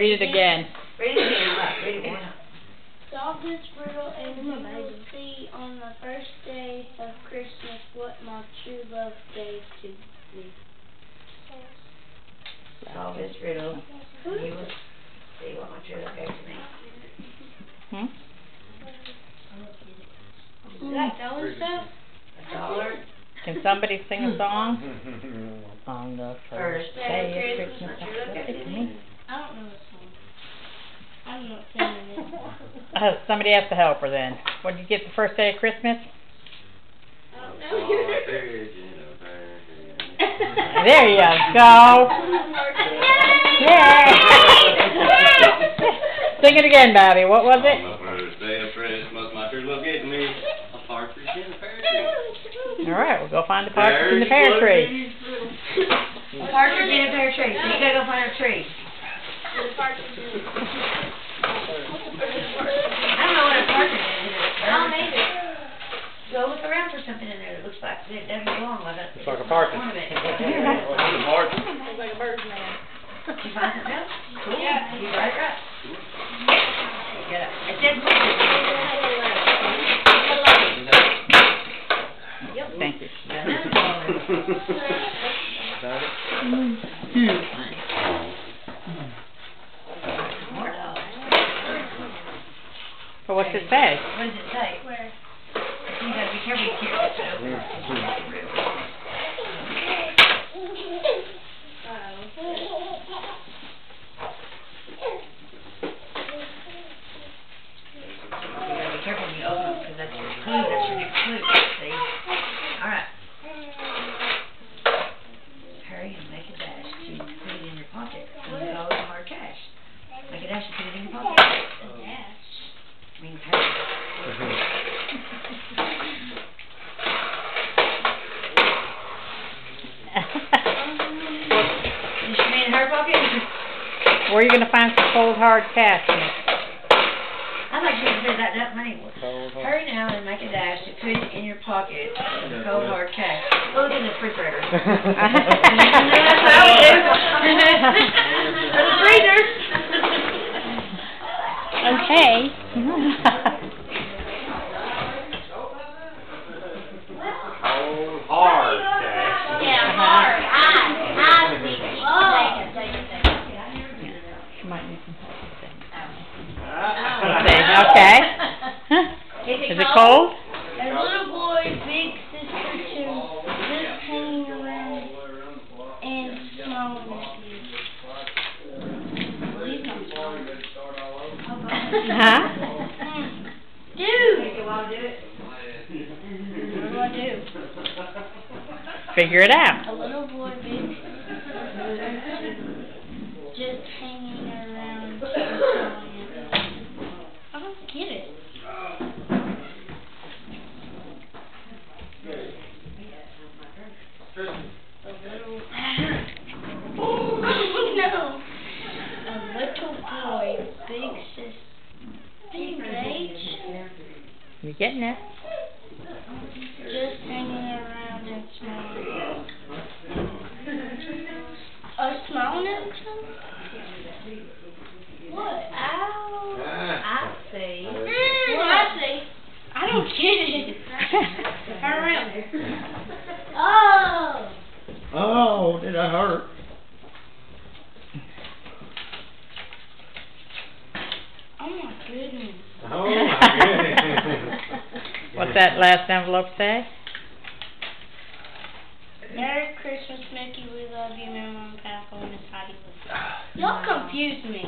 Read it again. Read it again. Read it again. Solve this riddle and you will see on the first day of Christmas what my true love gave to me. Solve this riddle and you will see what my true love gave to me. You like dollar stuff? $1. Can somebody sing a song? On the first day of Christmas, my true love gave to me. I don't know the song. I'm not singing it. Somebody has to help her then. What did you get the first day of Christmas? I don't know. There you go. Yeah. Sing it again, Bobby. What was it? On the first day of Christmas, my true love gave me a partridge in a pear tree. All right, we'll go find the partridge in the pear tree. A partridge in a pear tree. So you gotta go find a tree. I don't know what a partridge is. I don't either. Go look around for something in there that looks like it doesn't belong with it. It's like a partridge. Ornament. It's a partridge. Looks like a bird's nest. You find something else? Cool. Yeah. You got it right. Get it. It said partridge. Yep. Thank you. So what's it say? What does it say? Where? You gotta be careful with your You gotta be careful when you open them, because that's your clue. That's your next clue. See? Alright. Hurry and make a dash to put it in your pocket. And it's always hard cash. Make a dash to put it in your pocket. A dash. Means hurry. You should be in her pocket? Where are you going to find some cold hard cash? I'd like you to figure that money. Hurry now and make a dash to put it in your pocket. Cold hard cash. Go look in the refrigerator. That's what I would do. Or the freezer. Okay. Cold hard cash. Yeah, hard. I see. She might need some help. Okay. Is it cold? A little boy, big sister too, just hanging around and smiling at you. Well, he's not smiling. Huh? Dude! Want to do it? What do I do? Figure it out. A little boy, big sister too, just hanging around and smiling at you. I don't get it. A little... No! A little boy, big sister, big age, You getting it? just hanging around and smiling. Smiling at something? What? Ow! I see. I see. I don't get it. Turn around. Oh! Oh, did I hurt? Oh my goodness. Oh, my goodness. What's that last envelope say? Merry Christmas, Mickey. We love you, Mama and Papa, and Miss Heidi. Y'all confused me.